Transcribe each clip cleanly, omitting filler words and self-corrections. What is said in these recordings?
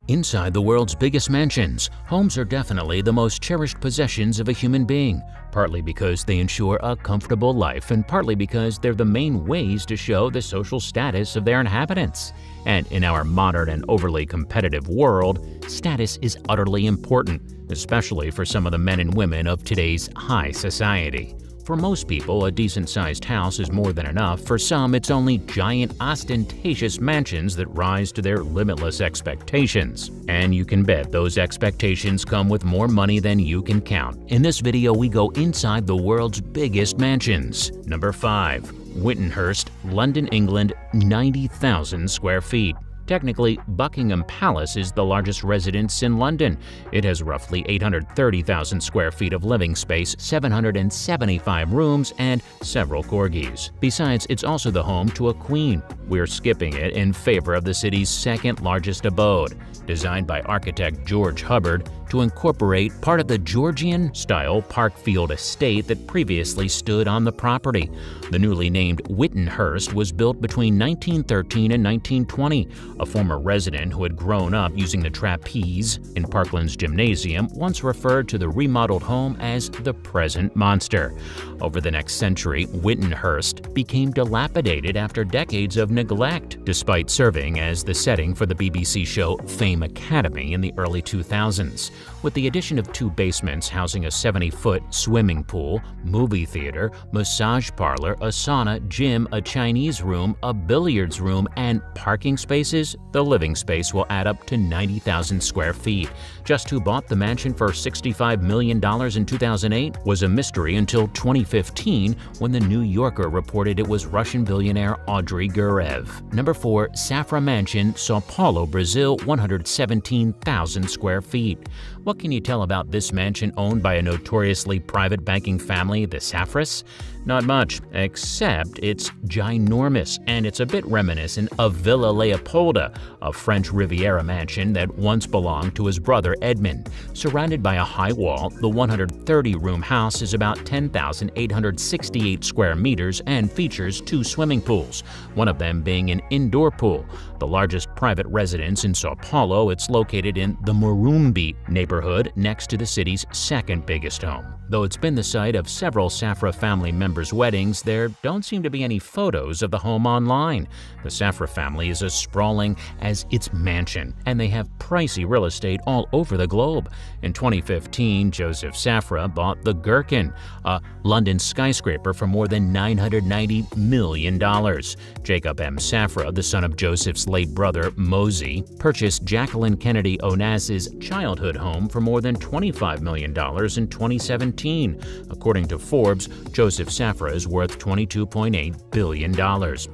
Inside the world's biggest mansions, homes are definitely the most cherished possessions of a human being, partly because they ensure a comfortable life and partly because they're the main ways to show the social status of their inhabitants. And in our modern and overly competitive world, status is utterly important, especially for some of the men and women of today's high society. For most people, a decent-sized house is more than enough. For some, it's only giant, ostentatious mansions that rise to their limitless expectations. And you can bet those expectations come with more money than you can count. In this video, we go inside the world's biggest mansions. Number 5. Winstonhurst, London, England, 90,000 square feet. Technically, Buckingham Palace is the largest residence in London. It has roughly 830,000 square feet of living space, 775 rooms, and several corgis. Besides, it's also the home to a queen. We're skipping it in favor of the city's second largest abode, designed by architect George Hubbard to incorporate part of the Georgian-style Parkfield estate that previously stood on the property. The newly named Winstonhurst was built between 1913 and 1920. A former resident who had grown up using the trapeze in Parkland's gymnasium once referred to the remodeled home as the present monster. Over the next century, Winstonhurst became dilapidated after decades of neglect, despite serving as the setting for the BBC show Fame Academy in the early 2000s. With the addition of 2 basements housing a 70-foot swimming pool, movie theater, massage parlor, a sauna, gym, a Chinese room, a billiards room, and parking spaces, the living space will add up to 90,000 square feet. Just who bought the mansion for $65 million in 2008 was a mystery until 2015, when the New Yorker reported it was Russian billionaire Audrey Gurev. Number 4. Safra Mansion, Sao Paulo, Brazil, 117,000 square feet. What can you tell about this mansion owned by a notoriously private banking family, the Safras? Not much, except it's ginormous, and it's a bit reminiscent of Villa Leopolda, a French Riviera mansion that once belonged to his brother Edmond. Surrounded by a high wall, the 130-room house is about 10,868 square meters and features 2 swimming pools, one of them being an indoor pool. The largest private residence in Sao Paulo, it's located in the Morumbi neighborhood next to the city's second biggest home. Though it's been the site of several Safra family members' weddings, there don't seem to be any photos of the home online. The Safra family is as sprawling as its mansion, and they have pricey real estate all over the globe. In 2015, Joseph Safra bought the Gherkin, a London skyscraper, for more than $990 million. Jacob M. Safra, the son of Joseph's late brother Mosey, purchased Jacqueline Kennedy Onas's childhood home for more than $25 million in 2017. According to Forbes, Joseph Safra is worth $22.8 billion,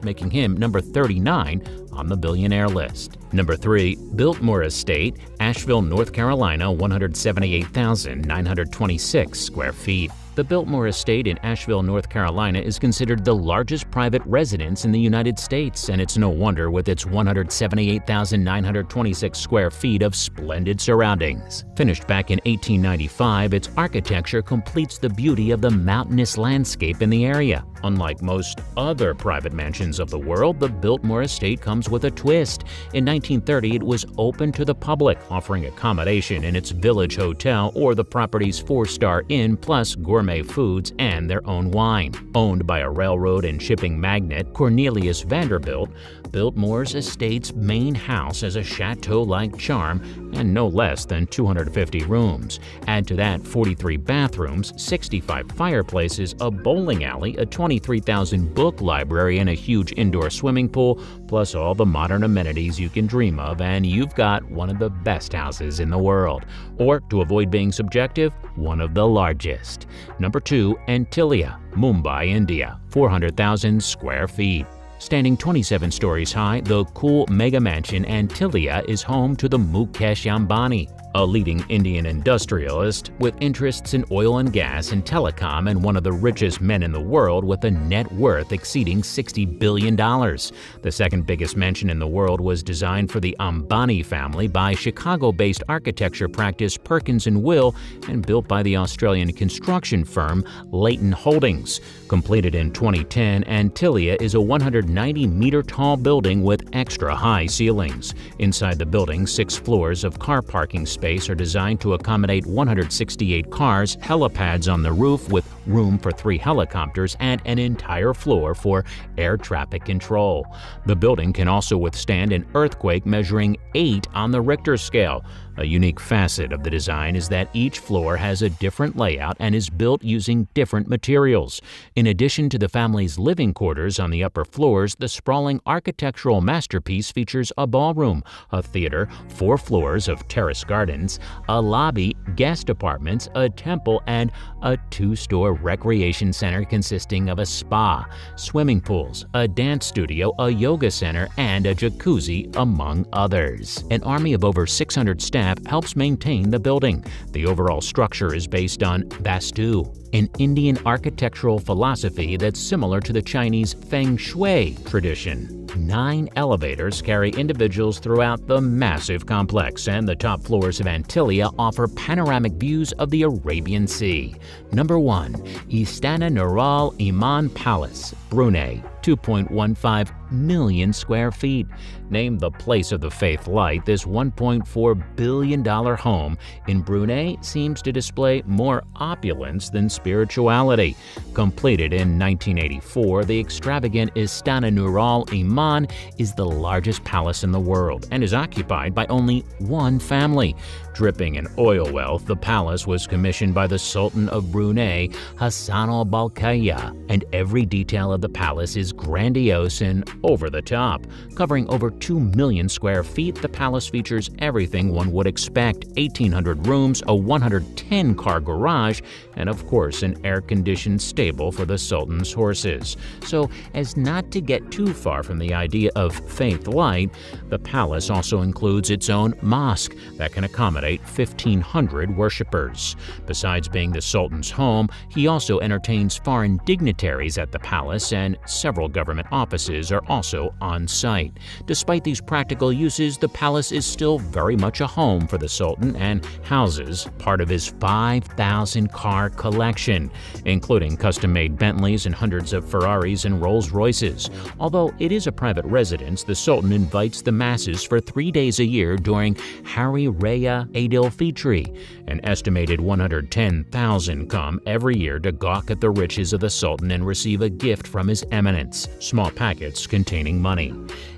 making him number 39 on the billionaire list. Number 3. Biltmore Estate, Asheville, North Carolina, 178,926 square feet. The Biltmore Estate in Asheville, North Carolina is considered the largest private residence in the United States, and it's no wonder with its 178,926 square feet of splendid surroundings. Finished back in 1895, its architecture completes the beauty of the mountainous landscape in the area. Unlike most other private mansions of the world, the Biltmore Estate comes with a twist. In 1930, it was open to the public, offering accommodation in its village hotel or the property's 4-star inn, plus gourmet foods and their own wine. Owned by a railroad and shipping magnate, Cornelius Vanderbilt, Biltmore's estate's main house has a chateau-like charm and no less than 250 rooms. Add to that 43 bathrooms, 65 fireplaces, a bowling alley, a 23,000 book library, and a huge indoor swimming pool, plus all the modern amenities you can dream of, and you've got one of the best houses in the world. Or, to avoid being subjective, one of the largest. Number 2. Antilia Mumbai, India, 400,000 square feet. Standing 27 stories high, the cool mega mansion Antilia is home to the Mukesh Ambani. a leading Indian industrialist with interests in oil and gas and telecom, and one of the richest men in the world with a net worth exceeding $60 billion. The second biggest mansion in the world was designed for the Ambani family by Chicago-based architecture practice Perkins & Will and built by the Australian construction firm Leighton Holdings. Completed in 2010, Antilia is a 190-meter-tall building with extra-high ceilings. Inside the building, 6 floors of car parking space are designed to accommodate 168 cars, helipads on the roof with room for 3 helicopters, and an entire floor for air traffic control. The building can also withstand an earthquake measuring 8 on the Richter scale. A unique facet of the design is that each floor has a different layout and is built using different materials. In addition to the family's living quarters on the upper floors, the sprawling architectural masterpiece features a ballroom, a theater, 4 floors of terrace gardens, a lobby, guest apartments, a temple, and a 2-store recreation center consisting of a spa, swimming pools, a dance studio, a yoga center, and a jacuzzi, among others. An army of over 600 staff helps maintain the building. The overall structure is based on Vastu, an Indian architectural philosophy that's similar to the Chinese Feng Shui tradition. 9 elevators carry individuals throughout the massive complex, and the top floors of Antilia offer panoramic views of the Arabian Sea. Number 1. Istana Nurul Iman Palace, Brunei, 2.15 million square feet. Named the place of the faith light, this $1.4 billion home in Brunei seems to display more opulence than spirituality. Completed in 1984, the extravagant Istana Nurul Iman is the largest palace in the world and is occupied by only one family. Dripping in oil wealth, the palace was commissioned by the Sultan of Brunei, Hassan al-Bolkiah, and every detail of the palace is grandiose and over the top. Covering over 2 million square feet, the palace features everything one would expect: 1,800 rooms, a 110-car garage, and of course an air-conditioned stable for the Sultan's horses. So as not to get too far from the idea of faith light, the palace also includes its own mosque that can accommodate 1,500 worshippers. Besides being the Sultan's home, he also entertains foreign dignitaries at the palace, and several government offices are also on site. Despite these practical uses, the palace is still very much a home for the Sultan and houses part of his 5,000-car collection, including custom-made Bentleys and hundreds of Ferraris and Rolls-Royces. Although it is a private residence, the Sultan invites the masses for 3 days a year during Hari Raya Aidil-Fitri. An estimated 110,000 come every year to gawk at the riches of the Sultan and receive a gift from His Eminence, small packets containing money.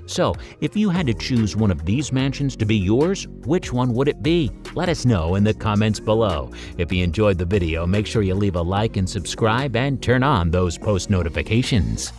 So, if you had to choose one of these mansions to be yours, which one would it be? Let us know in the comments below. If you enjoyed the video, make sure you leave a like and subscribe and turn on those post notifications.